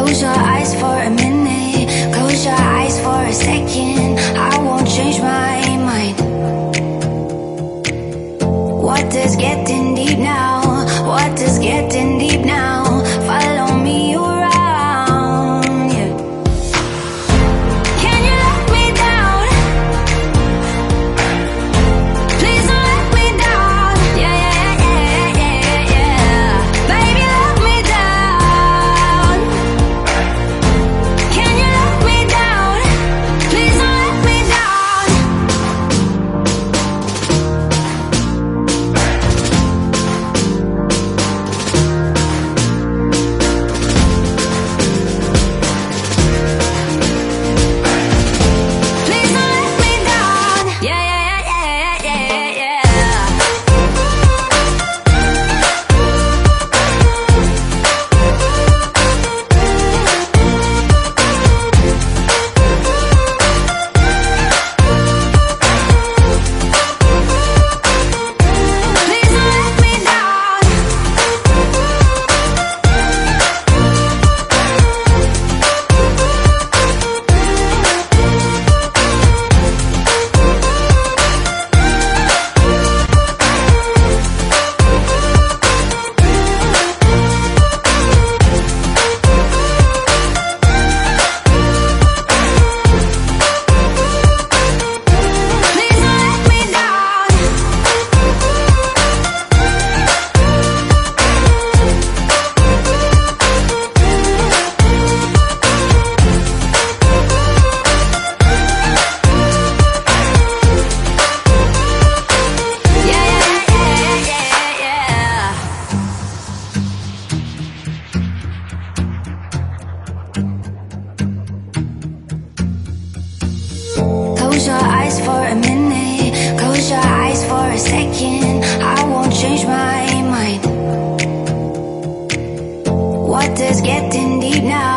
Close your eyes for a minute, close your eyes for a second. I won't change my mind. What does getting deep now? What does getting deep now? Follow me around, yeah. Can you let me down? Please don't let me down. Yeah, yeah, yeah, yeah, yeah. Baby, let me down. Can you let me down? Please don't let me down. Please don't let me down. Yeah, yeah, yeah, yeah, yeah, yeah. Please don't let me down. Please don't let me down. Yeah, yeah, yeah, yeah, yeah. Close your eyes for a minute, close your eyes for a second. I won't change my mind. What does getting deep now?